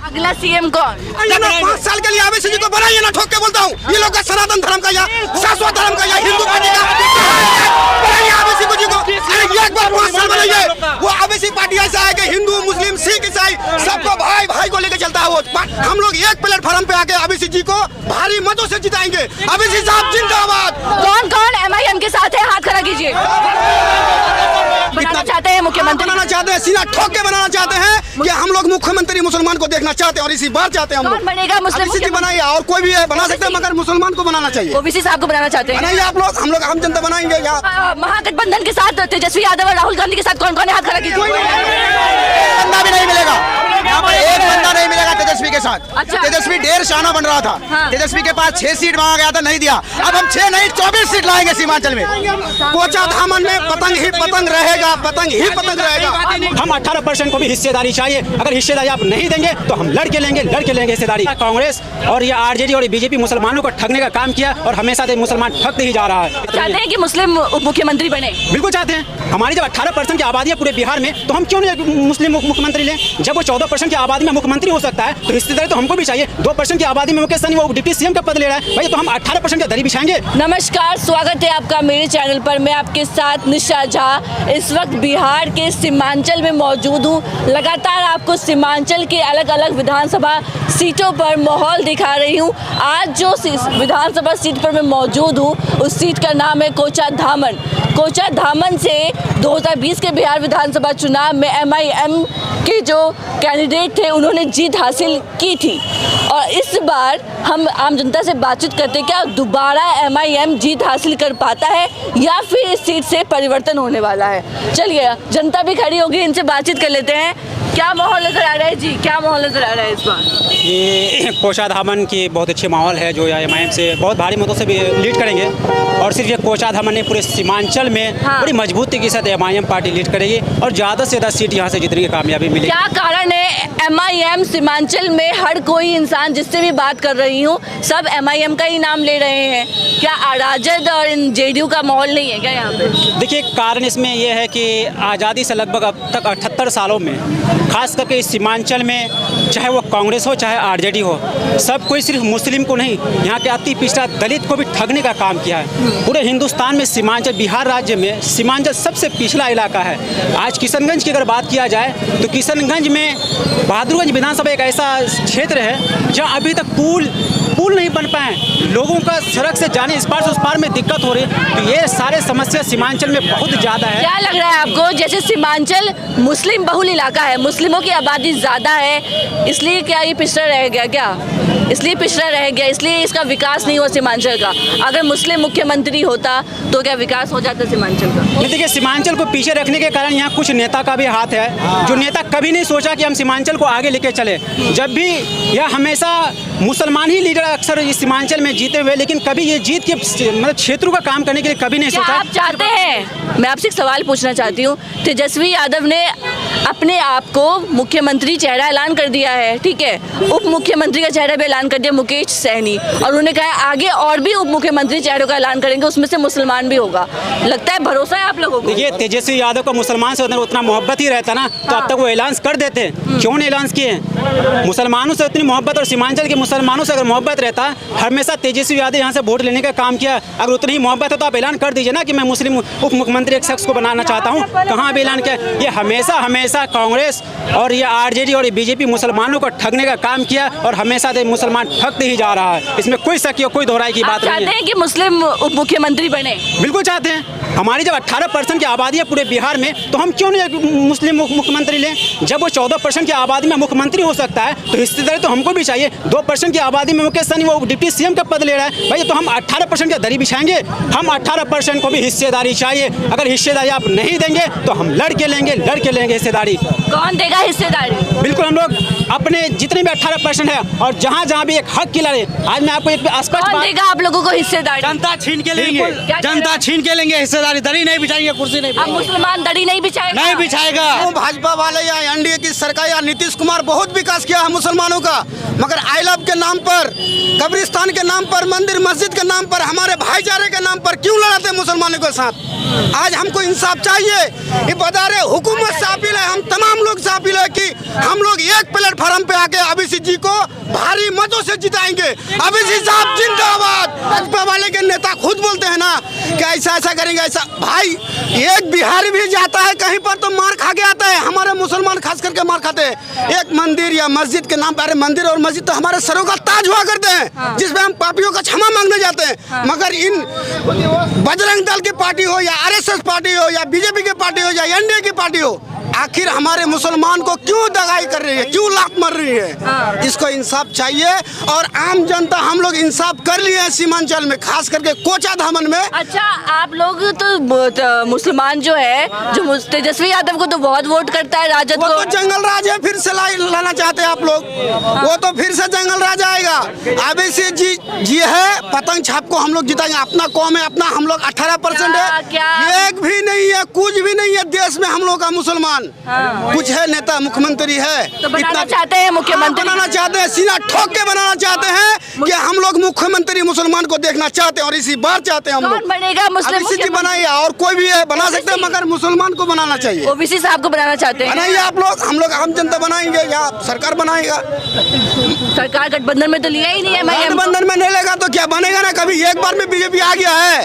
अगला सीएम कौन? 5 साल के लिए ओबीसी जी को बनाइए ना, ठोक के बोलता हूँ। ये लोग का सनातन धर्म का या शाश्वत धर्म का या हिंदू पार्टी का बनाइए ओबीसी को जी को। अरे एक बार 5 साल बनाइए। वो ओबीसी पार्टी ऐसा है कि हिंदू मुस्लिम सिख ईसाई सबको भाई भाई को लेकर चलता है। वो हम लोग एक प्लेटफॉर्म पे आके ओबीसी जी को भारी मतों से जिताएंगे। ओबीसी साहब जिंदाबाद। कौन कौन एमआईएम के साथ है? हाथ खड़ा कीजिए। बनाना चाहते हैं मुख्यमंत्री? बनाना चाहते हैं, सीधा ठोक के बनाना चाहते हैं कि हम लोग मुख्यमंत्री मुसलमान को देखना चाहते हैं और इसी बार चाहते हैं हम कौन बनेगा मुस्लिम? लोग बनाइए और कोई भी है बना सकते हैं, मगर मुसलमान को बनाना चाहिए। ओबीसी साहब को बनाना चाहते हैं? बनाइए आप लोग, हम लोग आम जनता बनाएंगे। यहाँ महागठबंधन के साथ तेजस्वी यादव और राहुल गांधी के साथ कौन कौन है? हाथ खड़ा कीजिए। बंदा भी नहीं मिलेगा, एक बंदा नहीं मिलेगा तेजस्वी के साथ। अच्छा। तेजस्वी ढेर शाना बन रहा था। हाँ। तेजस्वी के पास 6 सीट मांगा गया था, नहीं दिया। अब हम 6 नहीं 24 सीट लाएंगे सीमांचल में। कोचा धामन में पतंग ही पतंग रहेगा, पतंग ही पतंग रहेगा। हम 18% को भी हिस्सेदारी चाहिए। अगर हिस्सेदारी आप नहीं देंगे तो हम लड़के लेंगे हिस्सेदारी। कांग्रेस और ये आरजेडी और बीजेपी मुसलमानों को ठगने का काम किया और हमेशा से मुसलमान ठगते ही जा रहा है। चाहते हैं कि मुस्लिम उप मुख्यमंत्री बने? बिल्कुल चाहते हैं। हमारी जब 18% की आबादी है पूरे बिहार में, तो हम क्यों नहीं मुस्लिम मुख्यमंत्री लें? जब वो 14% की आबादी में मुख्यमंत्री हो सकता है तो हिस्सेदारी तो हमको भी चाहिए। 2% की आबादी में मुकेश सहनी वो डिप्टी सीएम का पद ले रहा है, भाई तो हम 18% का दरी बिछाएंगे। नमस्कार, स्वागत है आपका मेरे चैनल पर। मैं आपके साथ निशा झा इस वक्त बिहार के सीमांचल में मौजूद हूँ। लगातार आपको सीमांचल के अलग अलग विधानसभा सीटों पर माहौल दिखा रही हूँ। आज जो विधानसभा सीट पर मैं मौजूद हूँ उस सीट का नाम है कोचा धामन। कोचा धामन से 2020 के बिहार विधानसभा चुनाव में एमआईएम के जो कैंडिडेट थे उन्होंने जीत हासिल की थी और इस बार हम आम जनता से बातचीत करते क्या दोबारा एमआईएम जीत हासिल कर पाता है या फिर इस सीट से परिवर्तन होने वाला है। चलिए जनता भी खड़ी होगी, इनसे बातचीत कर लेते हैं। क्या माहौल नजर आ रहा है जी? क्या माहौल नजर आ रहा है इस बार? ये कोचा धामन की बहुत अच्छी माहौल है जो एमआईएम से बहुत भारी मतों से भी लीड करेंगे और सिर्फ ये कोचा धामन ने पूरे सीमांचल में बड़ी मजबूती के साथ एमआईएम पार्टी लीड करेगी और ज़्यादा से ज़्यादा सीट यहाँ से जीतने की कामयाबी मिलेगी। क्या कारण है एमआईएम सीमांचल में? हर कोई इंसान जिससे भी बात कर रही हूँ सब एमआईएम का ही नाम ले रहे हैं। क्या राजद और जेडीयू का माहौल नहीं है क्या यहाँ पे? देखिए कारण इसमें यह है कि आज़ादी से लगभग अब तक 78 सालों में खास करके इस सीमांचल में चाहे वो कांग्रेस हो चाहे आरजेडी हो, सब कोई सिर्फ मुस्लिम को नहीं यहाँ के अति पिछड़ा दलित को भी ठगने का काम किया है। पूरे हिंदुस्तान में सीमांचल, बिहार राज्य में सीमांचल सबसे पिछड़ा इलाका है। आज किशनगंज की अगर बात किया जाए तो किशनगंज में बहादुरगंज विधानसभा एक ऐसा क्षेत्र है जहाँ अभी तक पुल नहीं बन पाए, लोगों का सड़क से जाने इस पार से उस पार में दिक्कत हो रही है। तो ये सारे समस्या सीमांचल में बहुत ज़्यादा है। क्या लग रहा है आपको, जैसे सीमांचल मुस्लिम बहुल इलाका है, मुस्लिमों की आबादी ज़्यादा है, इसलिए क्या ये पिछड़ा रह गया? क्या इसलिए पिछड़ा रह गया, इसलिए इसका विकास नहीं हुआ सीमांचल का? अगर मुस्लिम मुख्यमंत्री होता तो क्या विकास हो जाता सीमांचल का? नहीं, देखिए सीमांचल को पीछे रखने के कारण यहाँ कुछ नेता का भी हाथ है। जो नेता कभी नहीं सोचा कि हम सीमांचल को आगे लेके चले। जब भी यह हमेशा मुसलमान ही लीडर अक्सर इस सीमांचल में जीते हुए, लेकिन कभी ये जीत के मतलब क्षेत्रों का काम करने के लिए कभी नहीं सोचा। आप चाहते हैं, मैं आपसे एक सवाल पूछना चाहती हूँ, तेजस्वी यादव ने अपने आप को मुख्यमंत्री चेहरा ऐलान कर दिया है, ठीक है, उप मुख्यमंत्री का चेहरा भी ऐलान कर दिया मुकेश सहनी, और उन्होंने कहा आगे और भी उप मुख्यमंत्री चेहरों का ऐलान करेंगे, उसमें से मुसलमान भी होगा। लगता है भरोसा है आप लोगों को? देखिए तेजस्वी यादव को मुसलमान से उतना मोहब्बत ही रहता ना तो अब तक वो ऐलान कर देते। क्यों नहीं ऐलान किए? मुसलमानों से उतनी मोहब्बत और सीमांचल के मुसलमानों से अगर मोहब्बत रहता, हमेशा तेजस्वी यादव यहाँ से वोट लेने का काम किया। अगर उतनी ही मोहब्बत है तो आप ऐलान कर दीजिए ना कि मैं मुस्लिम उप मुख्यमंत्री एक शख्स को बनाना चाहता हूँ। कहाँ भी ऐलान किया? ये हमेशा कांग्रेस और ये आरजेडी और बीजेपी मुसलमानों को ठगने का काम किया और हमेशा से मुसलमान ठगते ही जा रहा है। इसमें कोई शक या कोई दोहराई की बात नहीं है। चाहते हैं कि मुस्लिम उप मुख्यमंत्री बने? बिल्कुल चाहते हैं। हमारी जब 18% की आबादी है पूरे बिहार में तो हम क्यों नहीं मुस्लिम मुख्यमंत्री लें? जब वो 14% की आबादी में मुख्यमंत्री हो सकता है तो हिस्सेदारी तो हमको भी चाहिए। 2% की आबादी में मुकेश सहनी वो डिप्टी सीएम का पद ले रहा है, भाई तो हम 18% का दरी बिछाएंगे। हम 18% को भी हिस्सेदारी चाहिए। अगर हिस्सेदारी आप नहीं देंगे तो हम लड़के लेंगे हिस्सेदारी। कौन देगा हिस्सेदारी? बिल्कुल हम लोग अपने जितने भी 18% है और जहाँ भी एक हक की लड़े। आज मैं आपको एक स्पष्ट कौन देगा आप लोगों को हिस्सेदारी? जनता छीन के लेंगे, जनता छीन के लेंगे हिस्सेदारी। दरी नहीं बिछाएंगे, कुर्सी नहीं अब मुसलमान दरी नहीं बिछाएगा? नहीं बिछाएगा। भाजपा वाले या एनडीए की सरकार या नीतीश कुमार बहुत विकास किया है मुसलमानों का, मगर आई लव के नाम पर, कब्रिस्तान के नाम पर, मंदिर मस्जिद के नाम पर, हमारे भाईचारे के नाम पर क्यों लड़ाते मुसलमानों के साथ? आज हमको इंसाफ चाहिए। ये बता रहे हुकूमत से अपील है, हम तमाम लोग से अपील है कि हम लोग एक प्लेटफॉर्म पे आके ओबीसी जिताएंगे। ओवैसी साहब जिंदाबाद। भाजपा वाले के नेता खुद बोलते हैं ना कि ऐसा ऐसा करेंगे ऐसा। भाई एक बिहारी भी जाता है कहीं पर तो मार खा के आता है। हमारे मुसलमान खास करके मार खाते हैं। एक मंदिर या मस्जिद के नाम पर, मंदिर और मस्जिद तो हमारे सरों का ताज हुआ करते हैं, जिसमें हम पापियों का क्षमा मांगने जाते हैं। मगर इन बजरंग दल की पार्टी हो या आरएसएस पार्टी हो या बीजेपी की पार्टी हो या एनडीए की पार्टी हो, आखिर हमारे मुसलमान को क्यों दगाई कर रही है, क्यों लात मार रही है? इसको इंसाफ चाहिए। और आम जनता हम लोग इंसाफ कर लिए हैं सीमांचल में, खास करके कोचा धामन में। अच्छा, आप लोग तो मुसलमान जो है, जो तेजस्वी यादव को तो बहुत वोट करता है, राजद वो को तो जंगल राज है, फिर से लाना चाहते हैं आप लोग। वो तो फिर से जंगल राज आएगा। ओवैसी जी है, पतंग छाप को हम लोग जिताएंगे। अपना कौम है, अपना हम लोग 18% है, एक भी नहीं है, कुछ भी नहीं है देश में हम लोग का मुसलमान। कुछ है नेता, मुख्यमंत्री है, तो बनाना चाहते हैं मुख्यमंत्री, बनाना चाहते हैं, सीना ठोक के बनाना चाहते हैं कि हम लोग मुख्यमंत्री मुसलमान को देखना चाहते हैं और इसी बार चाहते हैं हम लोग। कौन बनेगा मुस्लिम जी बनाइए, और कोई भी है बना सकते हैं, मगर मुसलमान को बनाना चाहिए। ओवैसी साहब को बनाना चाहते हैं, बनाइए आप लोग, हम लोग आम जनता बनाएंगे या सरकार बनाएगा। सरकार गठबंधन में तो लिया ही नहीं है। गठबंधन में नहीं लेगा तो क्या बनेगा ना। कभी एक बार में बीजेपी आ गया है,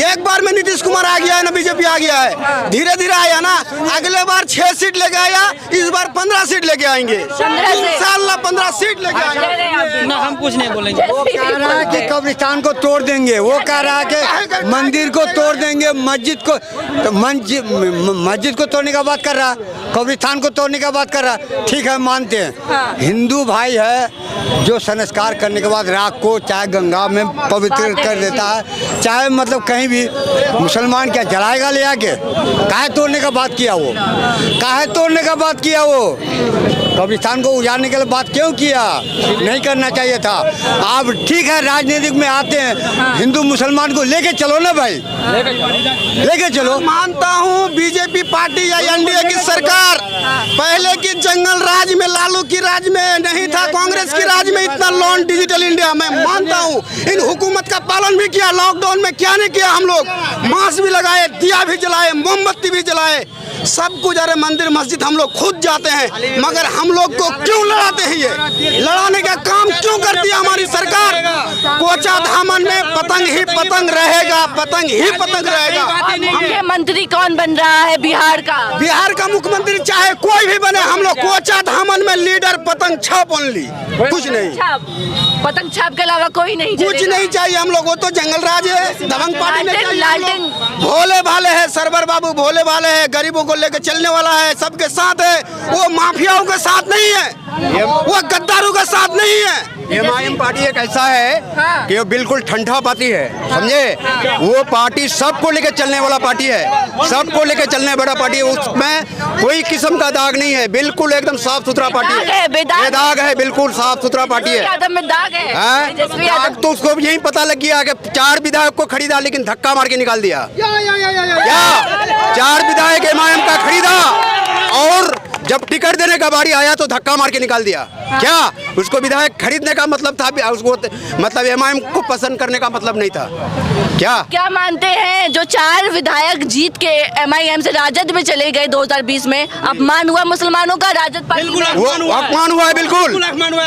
एक बार में नीतीश कुमार आ गया है ना, बीजेपी आ गया है, धीरे धीरे आया ना। अगले बार 6 सीट लेके आया, इस बार 15 सीट लेके आएंगे, इंशाल्लाह 15 सीट लेके आएंगे। ना हम कुछ नहीं बोलेंगे। वो कह रहा है कि कब्रिस्तान को तोड़ देंगे, वो कह रहा है कि मंदिर को तोड़ देंगे, मस्जिद को, तो मस्जिद को तोड़ने का बात कर रहा, कब्रिस्तान को तोड़ने का बात कर रहा। ठीक है, मानते हैं, हिंदू भाई है जो संस्कार करने के बाद राख को चाहे गंगा में पवित्र कर देता है, चाहे मतलब कहीं भी। मुसलमान क्या जलाएगा ले आके? काहे तोड़ने का बात किया वो? काहे तोड़ने का बात किया वो? कब्रिस्तान को उजाड़ने के लिए बात क्यों किया? नहीं करना चाहिए था। आप ठीक है, राजनीतिक में आते हैं, हिंदू मुसलमान को लेके चलो ना भाई, लेके चलो। मानता हूँ बीजेपी पार्टी या एनडीए की सरकार पहले की जंगल राज में, लालू की राज में नहीं था, कांग्रेस की राज में इतना लॉन डिजिटल इंडिया में मानता हूँ। इन हुकूमत का पालन भी किया, लॉकडाउन में क्या नहीं किया हम लोग, मास्क भी लगाए, दिया भी जलाए, मोमबत्ती भी जलाए, सब कुछ। अरे मंदिर मस्जिद हम लोग खुद जाते हैं, मगर हम लोग को क्यों लड़ाते हैं? ये लड़ाने का काम क्यों करती है हमारी सरकार? कोचा धामन में पतंग ही पतंग रहेगा, पतंग ही पतंग रहेगा। मुख्यमंत्री कौन बन रहा है बिहार का? बिहार का मुख्यमंत्री चाहे कोई भी बने, हम लोग कोचा धामन में लीडर पतंग छाप ओनली, कुछ नहीं। पतंग छाप के अलावा कोई नहीं, कुछ नहीं चाहिए हम लोग। वो तो जंगल राज है, दबंग पार्टी नहीं चाहिए। भोले भाले है, सरवर बाबू भोले भाले है, गरीबों को लेकर चलने वाला है, सबके साथ है। वो माफियाओं के साथ नहीं है, वो गद्दारों के साथ नहीं है। एमआईएम पार्टी एक ऐसा है कि वो बिल्कुल ठंडा पार्टी है, समझे? वो पार्टी सबको लेकर चलने वाला पार्टी है, सबको लेकर चलने वाला पार्टी है। उसमें कोई किस्म का दाग नहीं है, बिल्कुल एकदम साफ सुथरा पार्टी है, बेदाग है, बिल्कुल साफ सुथरा पार्टी है। दाग तो उसको यही पता लग गया कि 4 विधायक को खरीदा, लेकिन धक्का मार के निकाल दिया। क्या 4 विधायक एमआईएम का खरीदा और जब टिकट देने का बारी आया तो धक्का मार के निकाल दिया। क्या उसको विधायक खरीदने का मतलब था? उसको मतलब एमआईएम को पसंद करने का मतलब नहीं था क्या मानते हैं जो 4 विधायक जीत के एमआईएम से राजद में चले गए 2020 में, अपमान हुआ मुसलमानों का राजद पार्टी में? वो अपमान हुआ है, बिल्कुल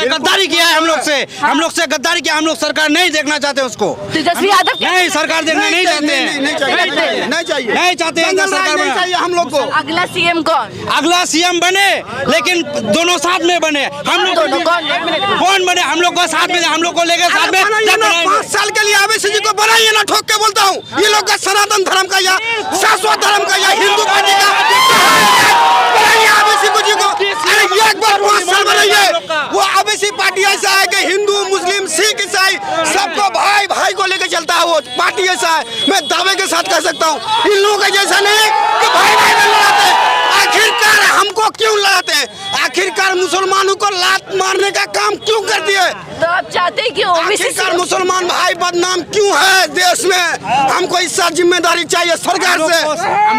गद्दारी किया है हम लोग से गद्दारी किया। हम लोग सरकार नहीं देखना चाहते उसको। तेजस्वी यादव नहीं, सरकार देखना नहीं चाहते हैं, नहीं चाहिए, नहीं चाहते हैं सरकार नहीं चाहिए हम लोग को। अगला सीएम कौन? अगला सीएम बने, लेकिन दोनों साथ में बने। हम लोग कौन बने? हम लोग को साथ में, हम लोग को लेकर साथ में 5 साल के लिए ओवैसी जी को बनाइए ना, ठोक के बोलता हूँ। ये लोग का सनातन धर्म का या शाश्वत धर्म का या हिंदू पार्टी का बनाइए ओवैसी को जी को। अरे एक बार 5 साल बनाइए। वो ओवैसी पार्टी ऐसा है कि हिंदू मुस्लिम सिख ईसाई सबको भाई भाई को लेकर चलता है। वो पार्टी ऐसा है, मैं दावे के साथ कह सकता हूँ। इन लोगों का जैसा नहीं कि भाई भाई में लड़ाते हैं। आखिरकार हमको क्यों लड़ाते हैं? आखिरकार मुसलमानों को लात मारने का काम क्यों करती है? तो आप चाहते हैं कि आखिरकार मुसलमान भाई बदनाम क्यों है देश में? हमको इसका जिम्मेदारी चाहिए सरकार से।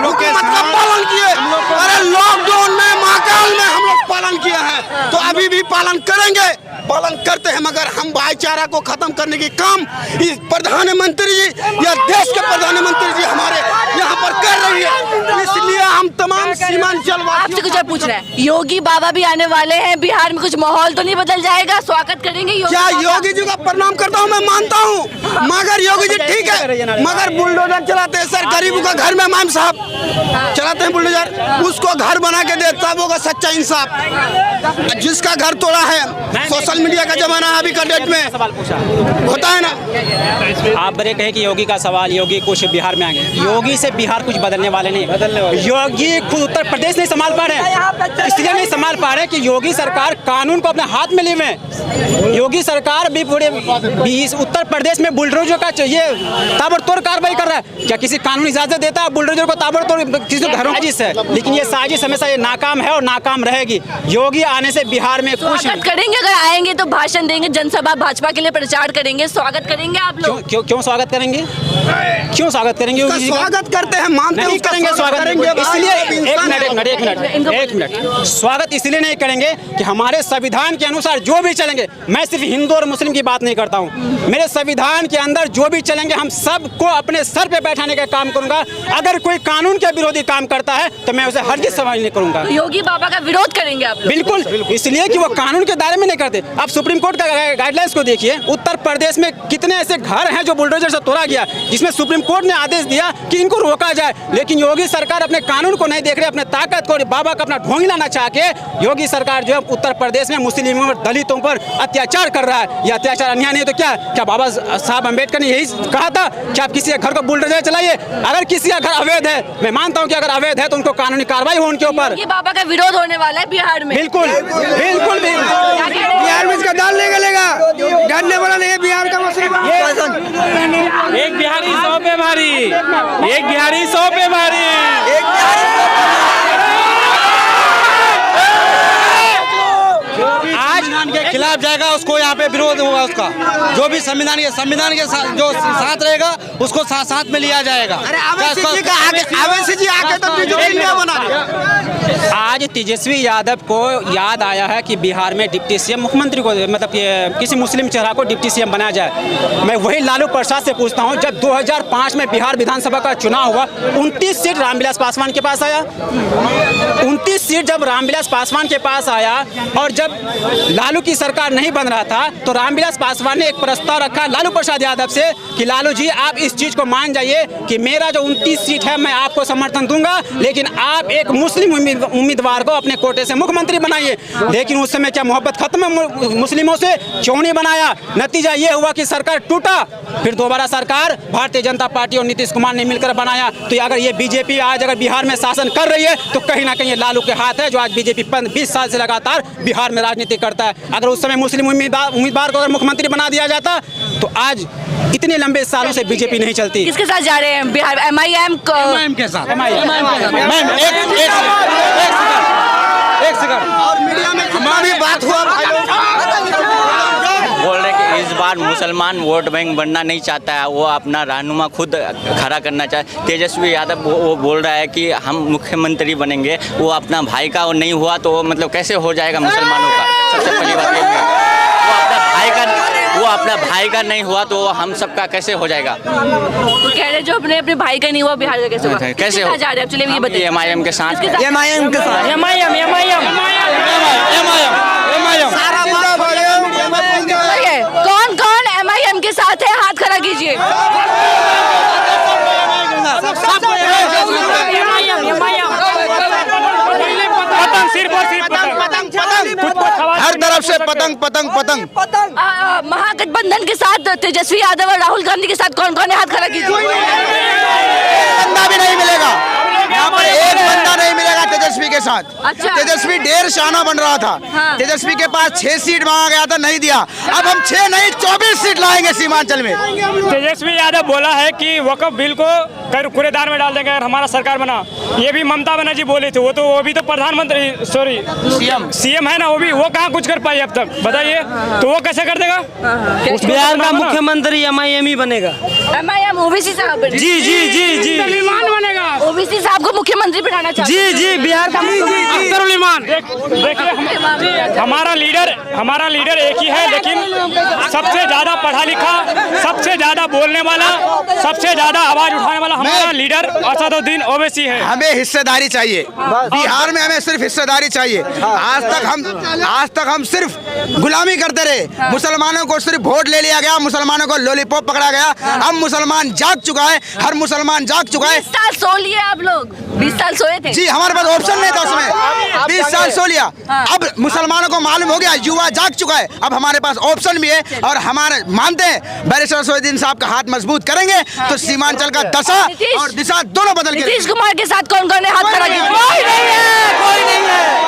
हुकूमत का पालन किए। अरे लॉकडाउन में महाकाल में हम लोग पालन किए हैं, तो अभी भी पालन करेंगे। पालन करते हैं, मगर हम भाईचारा को खत्म करने की काम इस प्रधानमंत्री जी या देश के प्रधानमंत्री जी हमारे यहाँ पर कर रही है। इसलिए हम तमाम सीमांचल आपसे कुछ और पूछना है, योगी बाबा भी आने वाले हैं बिहार में, कुछ माहौल तो नहीं बदल जाएगा? स्वागत करेंगे योगी क्या बाबा? योगी जी का प्रणाम करता हूँ, मैं मानता हूँ, मगर योगी जी ठीक है, मगर बुलडोजर चलाते हैं सर, गरीबों का घर में इमाम साहब चलाते हैं बुलडोजर, उसको घर बना के दे, तब होगा सच्चा इंसाफ। जिसका घर तोड़ा है, सोशल मीडिया का जमाना है अभी का डेट में, सवाल पूछा होता है ना। आप बड़े कहे कि योगी का सवाल, योगी कुछ बिहार में आ गए, योगी से बिहार कुछ बदलने वाले नहीं। योगी खुद उत्तर प्रदेश नहीं संभाल पा रहे, इसलिए नहीं संभाल पा रहे कि योगी सरकार कानून को अपने हाथ में लिए हुए हैं। योगी सरकार भी पूरे उत्तर प्रदेश में बुलडोजर का चाहिए ताबड़तोड़ कार्रवाई कर रहा है। क्या किसी कानून इजाजत देता है बुलडोजर को ताबड़तोड़? किसी घरों साजिश है, लेकिन ये साजिश हमेशा ये नाकाम है और नाकाम रहेगी। योगी आने से बिहार में कुछ स्वागत करेंगे, अगर आएंगे तो भाषण देंगे, जनसभा भाजपा के लिए प्रचार करेंगे, स्वागत करेंगे आप लोग? क्यों स्वागत करेंगे? क्यों स्वागत करेंगे? उसका स्वागत करते हैं, मानते हैं नहीं उसका करेंगे स्वागत, इसलिए एक इनको मिनट स्वागत इसलिए नहीं करेंगे कि हमारे संविधान के अनुसार जो भी चलेंगे, मैं सिर्फ हिंदू और मुस्लिम की बात नहीं करता हूँ, मेरे संविधान के अंदर जो भी चलेंगे हम सबको अपने सर पे बैठाने का काम करूंगा। अगर कोई कानून के विरोधी काम करता है तो मैं उसे हरगिज़ समझ नहीं करूंगा। योगी बाबा का विरोध करेंगे आप लोग? बिल्कुल, इसलिए कि वो कानून के दायरे में नहीं करते। आप सुप्रीम कोर्ट का गाइडलाइंस को देखिए, उत्तर प्रदेश में कितने ऐसे घर हैं जो बुलडोजर से तोड़ा गया, जिसमें सुप्रीम कोर्ट ने आदेश दिया कि इनको रोका जाए, लेकिन योगी सरकार अपने कानून को नहीं देख रहे, अपने ताकत को, बाबा का अपना ढोंगी लाना चाह के योगी सरकार जो है उत्तर प्रदेश में मुस्लिमों और दलितों पर अत्याचार कर रहा है। यह अत्याचार अन्याय नहीं तो क्या बाबा साहब अम्बेडकर ने यही कहा था कि आप किसी के घर को बुलडोजर चलाइए? अगर किसी का घर अवैध है, मैं मानता हूं कि अगर अवैध है तो उनको कानूनी कार्रवाई हो उनके ऊपर। योगी बाबा का विरोध होने वाला है बिहार में? बिल्कुल बिल्कुल भी बिहार में इसका दाल नहीं गलेगा, डरने वाला नहीं है बिहार का मसला। एक बिहारी 100 पे भारी, एक बिहारी 100 पे भारी। आज के खिलाफ जाएगा उसको यहाँ पे विरोध होगा, उसका जो भी संविधान के साथ जो साथ रहेगा उसको साथ में लिया जाएगा। अवैसी जी आके तो इंडिया बना दिया। आज तेजस्वी यादव को याद आया है कि बिहार में डिप्टी सीएम मुख्यमंत्री को मतलब किसी मुस्लिम चेहरा को डिप्टी सीएम बनाया जाए। मैं वही लालू प्रसाद से पूछता हूं, जब 2005 में बिहार विधानसभा का चुनाव हुआ, 29 सीट रामविलास पासवान के पास आया। 29 सीट जब रामविलास पासवान के पास आया और जब लालू की सरकार नहीं बन रहा था, तो रामविलास पासवान ने एक प्रस्ताव रखा लालू प्रसाद यादव से कि लालू जी आप इस चीज को मान जाइए कि मेरा जो 29 सीट है मैं आपको समर्थन दूंगा, लेकिन आप एक मुस्लिम उम्मीदवार को अपने कोटे से मुख्यमंत्री बनाइए। लेकिन उस समय क्या मोहब्बत खत्म है मुस्लिमों से? क्यों नहीं बनाया? नतीजा ये हुआ कि सरकार टूटा। फिर दोबारा सरकार भारतीय जनता पार्टी और नीतीश कुमार ने मिलकर बनाया। तो अगर ये बीजेपी आज अगर बिहार में शासन कर रही है तो कहीं ना कहीं लालू के हाथ है, जो आज बीजेपी 20 साल से लगातार बिहार में राजनीति करता है। अगर उस समय मुस्लिम उम्मीदवार को अगर मुख्यमंत्री बना दिया जाता तो आज इतने लंबे सालों से बीजेपी नहीं चलती। किसके साथ जा रहे हैं बिहार? एमआईएम के साथ। एक सेकंड और मीडिया में हमारी बात हुआ। बोल रहे कि इस बार मुसलमान वोट बैंक बनना नहीं चाहता है, वो अपना रहनुमा खुद खड़ा करना चाहे। तेजस्वी यादव वो बोल रहा है कि हम मुख्यमंत्री बनेंगे, वो अपना भाई का वो नहीं हुआ तो मतलब कैसे हो जाएगा मुसलमानों का? सबसे पहली बात ये है, वो अपना भाई का नहीं हुआ तो हम सबका कैसे हो जाएगा? तो कह रहे जो अपने भाई का नहीं हुआ बिहार का कैसे होगा? कैसे हो जा रहे हैं? चलिए ये बताइए। एमआईएम के साथ एमआईएम के साथ कौन कौन एमआईएम के साथ है? हाथ खड़ा कीजिए। हर तरफ से पतंग पतंग पतंग। महागठबंधन के साथ तेजस्वी यादव और राहुल गांधी के साथ कौन कौन है? हाथ खड़ा कीजिए। बंदा भी नहीं मिलेगा यहाँ पर, एक बंदा नहीं मिलेगा तेजस्वी के साथ। अच्छा। तेजस्वी ढेर शाना बन रहा था। हाँ। तेजस्वी के पास 6 सीट मांगा गया था, नहीं दिया। अब हम 6 नहीं 24 सीट लाएंगे सीमांचल में। तेजस्वी यादव बोला है कि वक्फ बिल को कूड़ेदान में डाल देंगे अगर हमारा सरकार बना। ये भी ममता बनर्जी बोली थी, वो भी तो प्रधानमंत्री सीएम है ना, वो कहाँ कुछ कर पाई अब तक, बताइए। तो वो कैसे कर देगा? बिहार का मुख्यमंत्री एमआईएम ही बनेगा। एमआईएम ओबीसी साहब जी जी जी जी बनेगा। ओबीसी साहब आपको मुख्यमंत्री बनाना चाहते हैं? जी बिहार का अख्तरुल इमान। देखिए हमारा लीडर एक ही है, लेकिन सबसे ज्यादा पढ़ा लिखा, सबसे ज्यादा बोलने वाला, सबसे ज्यादा आवाज उठाने वाला हमारा लीडर असदुद्दीन ओवैसी है। हमें हिस्सेदारी चाहिए, बिहार में हमें सिर्फ हिस्सेदारी चाहिए। आज तक हम सिर्फ गुलामी करते रहे, मुसलमानों को सिर्फ वोट ले लिया गया, मुसलमानों को लॉलीपॉप पकड़ा गया। अब मुसलमान जाग चुका है, हर मुसलमान जाग चुका है। 20 साल सो लिए आप लोग, 20 साल सोए थे जी, हमारे पास ऑप्शन नहीं था उसमें, 20 साल सो लिया। अब मुसलमानों को मालूम हो गया, युवा जाग चुका है, अब हमारे पास ऑप्शन भी है और हमारे मानते हैं बैरिस्टर असदुद्दीन साहब का हाथ मजबूत करेंगे तो सीमांचल का दशा और दिशा दोनों बदल के। नीतीश कुमार के साथ कौन कौन है हाथ खड़ा किया? कोई नहीं है।